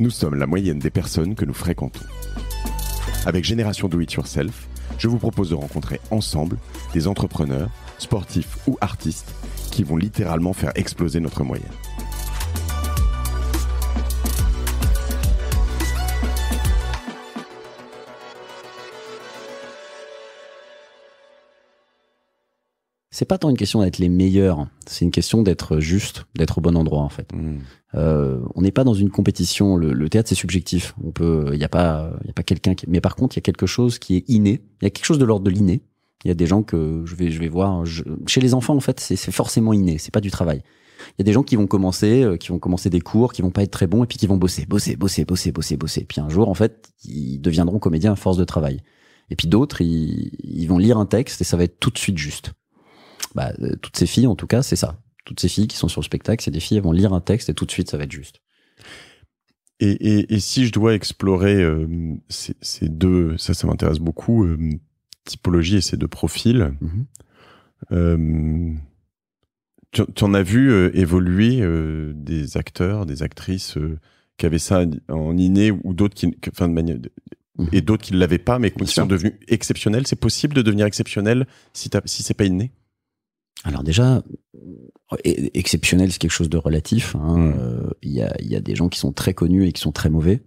Nous sommes la moyenne des personnes que nous fréquentons. Avec Génération Do It Yourself, je vous propose de rencontrer ensemble des entrepreneurs, sportifs ou artistes qui vont littéralement faire exploser notre moyenne. C'est pas tant une question d'être les meilleurs, c'est une question d'être juste, d'être au bon endroit en fait. On n'est pas dans une compétition. Le théâtre c'est subjectif. Il y a pas quelqu'un mais par contre il y a quelque chose qui est inné. Il y a quelque chose de l'ordre de l'inné. Il y a des gens que je vais voir. Chez les enfants en fait c'est forcément inné. C'est pas du travail. Il y a des gens qui vont commencer des cours, qui vont pas être très bons et puis qui vont bosser. Puis un jour en fait ils deviendront comédiens à force de travail. Et puis d'autres ils vont lire un texte et ça va être tout de suite juste. Toutes ces filles, en tout cas, c'est ça. Toutes ces filles qui sont sur le spectacle, c'est des filles, elles vont lire un texte et tout de suite, ça va être juste. Et si je dois explorer ces deux, ça m'intéresse beaucoup, typologie et ces deux profils, tu en as vu évoluer des acteurs, des actrices qui avaient ça en inné ou d'autres de manière... Et d'autres qui ne l'avaient pas, mais qui sont devenus exceptionnels. C'est possible de devenir exceptionnel si c'est pas inné? Alors déjà, exceptionnel, c'est quelque chose de relatif. Il y a des gens qui sont très connus et qui sont très mauvais.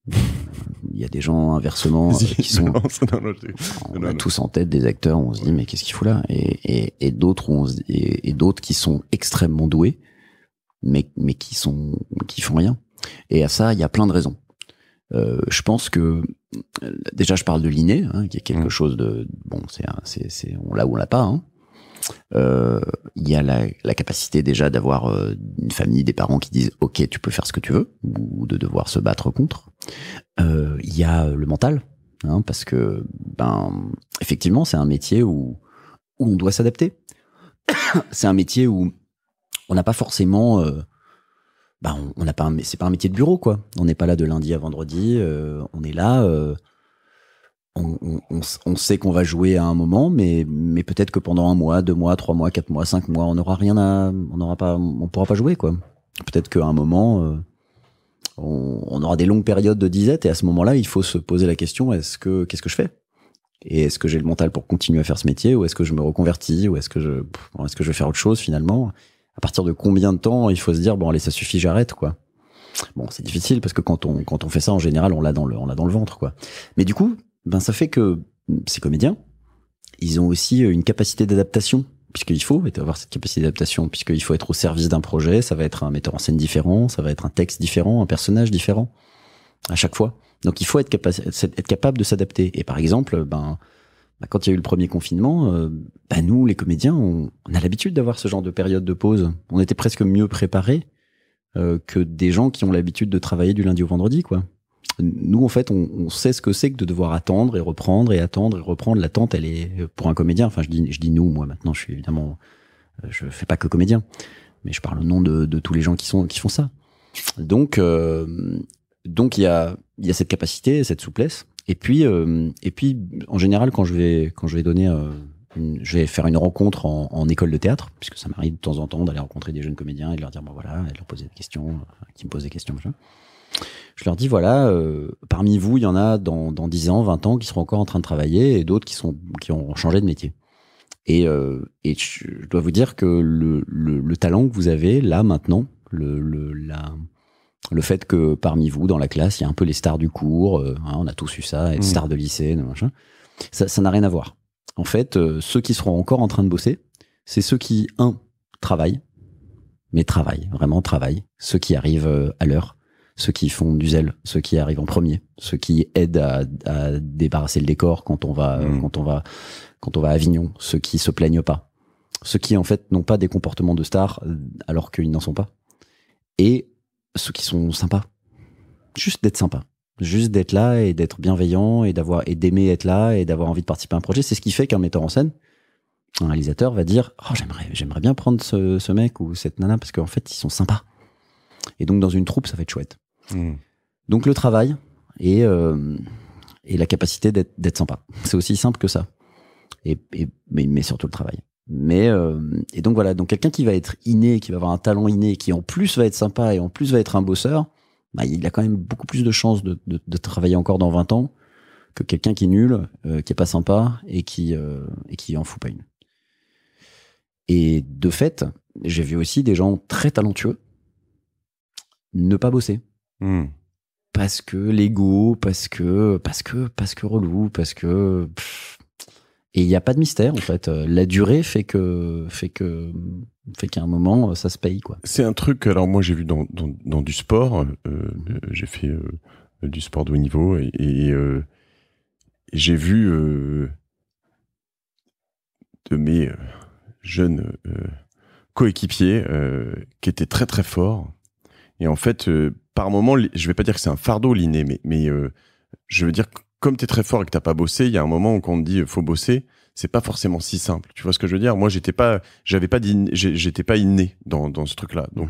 Il y a des gens inversement qui sont. On a tous en tête des acteurs où on se dit mais qu'est-ce qu'il fout là, et d'autres qui sont extrêmement doués, mais qui font rien. Et à ça, il y a plein de raisons. Je pense que déjà, je parle de l'inné, qui est quelque chose de bon. On l'a ou on l'a pas. Il y a la capacité déjà d'avoir une famille, des parents qui disent ok tu peux faire ce que tu veux, ou de devoir se battre contre. Il y a le mental, parce que effectivement c'est un métier où on doit s'adapter. C'est un métier où on n'a pas forcément c'est pas un métier de bureau quoi. On n'est pas là de lundi à vendredi, on est là. On sait qu'on va jouer à un moment, mais peut-être que pendant 1 mois, 2 mois, 3 mois, 4 mois, 5 mois, on pourra pas jouer, quoi. Peut-être qu'à un moment, on aura des longues périodes de disette, et à ce moment-là, il faut se poser la question, qu'est-ce que je fais? Et est-ce que j'ai le mental pour continuer à faire ce métier, ou est-ce que je me reconvertis, ou est-ce que je vais faire autre chose, finalement? À partir de combien de temps il faut se dire, bon, allez, ça suffit, j'arrête, quoi. Bon, c'est difficile, parce que quand on fait ça, en général, on l'a dans le ventre, quoi. Mais du coup, ça fait que ces comédiens, ils ont aussi une capacité d'adaptation, puisqu'il faut avoir cette capacité d'adaptation, puisqu'il faut être au service d'un projet. Ça va être un metteur en scène différent, ça va être un texte différent, un personnage différent à chaque fois. Donc il faut être capable de s'adapter. Et par exemple, quand il y a eu le premier confinement, nous, les comédiens, on a l'habitude d'avoir ce genre de période de pause. On était presque mieux préparés que des gens qui ont l'habitude de travailler du lundi au vendredi, quoi. Nous, en fait, on sait ce que c'est que de devoir attendre et reprendre et attendre et reprendre. L'attente, elle est pour un comédien. Enfin, je dis nous. Moi, maintenant, je suis évidemment, je fais pas que comédien, mais je parle au nom de tous les gens qui font ça. Donc, il y a cette capacité, cette souplesse. Et puis, en général, quand je vais donner, je vais faire une rencontre en école de théâtre, puisque ça m'arrive de temps en temps d'aller rencontrer des jeunes comédiens et de leur dire, et de leur poser des questions, qui me posent des questions, machin. Je leur dis, voilà, parmi vous, il y en a dans 10 ans, 20 ans qui seront encore en train de travailler, et d'autres qui ont changé de métier. Et je dois vous dire que le talent que vous avez là, maintenant, le fait que parmi vous, dans la classe, il y a un peu les stars du cours, on a tous eu ça, être star de lycée, machin, ça n'a rien à voir. En fait, ceux qui seront encore en train de bosser, c'est ceux qui, travaillent, vraiment travaillent, ceux qui arrivent à l'heure, ceux qui font du zèle, ceux qui arrivent en premier, ceux qui aident à débarrasser le décor quand on va à Avignon, ceux qui se plaignent pas, ceux qui en fait n'ont pas des comportements de stars alors qu'ils n'en sont pas, et ceux qui sont sympas, juste d'être sympa, juste d'être là et d'être bienveillant et d'aimer être là et d'avoir envie de participer à un projet. C'est ce qui fait qu'un metteur en scène, un réalisateur va dire, j'aimerais bien prendre ce mec ou cette nana parce qu'en fait ils sont sympas. Et donc dans une troupe ça va être chouette. Donc le travail et la capacité d'être sympa, c'est aussi simple que ça. Mais surtout le travail. Mais et donc voilà, donc quelqu'un qui va être inné, qui va avoir un talent inné, qui en plus va être sympa et en plus va être un bosseur, bah, il a quand même beaucoup plus de chances de travailler encore dans 20 ans que quelqu'un qui est nul, qui est pas sympa et qui en fout pas une. Et de fait, j'ai vu aussi des gens très talentueux ne pas bosser. Parce que l'ego, parce que relou, parce que et il n'y a pas de mystère en fait. La durée fait qu'à un moment ça se paye quoi. C'est un truc. Alors moi j'ai vu dans du sport. J'ai fait du sport de haut niveau et j'ai vu de mes jeunes coéquipiers qui étaient très très forts. Et en fait, par moment, je vais pas dire que c'est un fardeau l'inné, mais je veux dire que comme t'es très fort et que t'as pas bossé, il y a un moment où quand on te dit faut bosser, c'est pas forcément si simple. Tu vois ce que je veux dire? Moi, j'étais pas inné dans ce truc-là. Donc,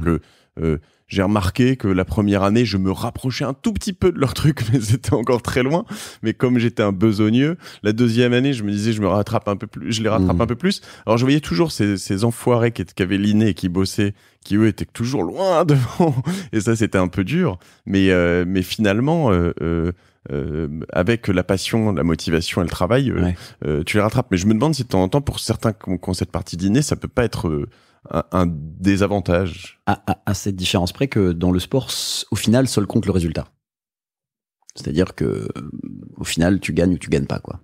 j'ai remarqué que la première année, je me rapprochais un tout petit peu de leur truc, mais c'était encore très loin. Mais comme j'étais un besogneux, la deuxième année, je me disais, je les rattrape un peu plus. Alors, je voyais toujours ces enfoirés qui avaient l'inné et qui bossaient, qui eux étaient toujours loin devant. Et ça, c'était un peu dur. Mais finalement, avec la passion, la motivation et le travail, tu les rattrapes. Mais je me demande si de temps en temps, pour certains qui ont cette partie d'inné, ça peut pas être un désavantage. À cette différence près que dans le sport, au final, seul compte le résultat. C'est-à-dire que au final, tu gagnes ou tu gagnes pas, quoi.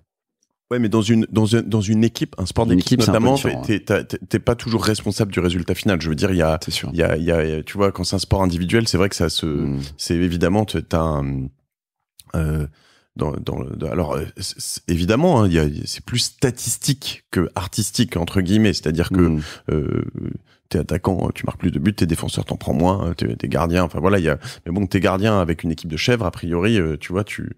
Ouais, mais dans une équipe, un sport d'équipe notamment, t'es pas toujours responsable du résultat final. Je veux dire, il y a, tu vois, quand c'est un sport individuel, c'est vrai que c'est évidemment, t'as un, alors évidemment, hein, c'est plus statistique que artistique entre guillemets, c'est-à-dire que t'es attaquant, tu marques plus de buts, t'es défenseur, t'en prends moins, t'es gardien, enfin voilà, mais bon, t'es gardien avec une équipe de chèvres, a priori, tu vois, tu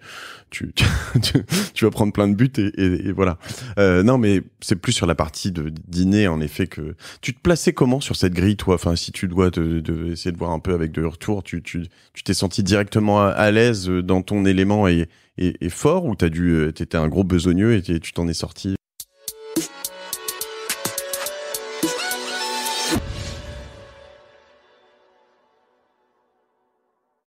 vas prendre plein de buts et voilà. Non, mais c'est plus sur la partie d'inné, en effet, que tu te plaçais comment sur cette grille, toi? Enfin, si tu dois essayer de voir un peu avec de retour, tu t'es senti directement à l'aise dans ton élément et fort, ou t'étais un gros besogneux et tu t'en es sorti?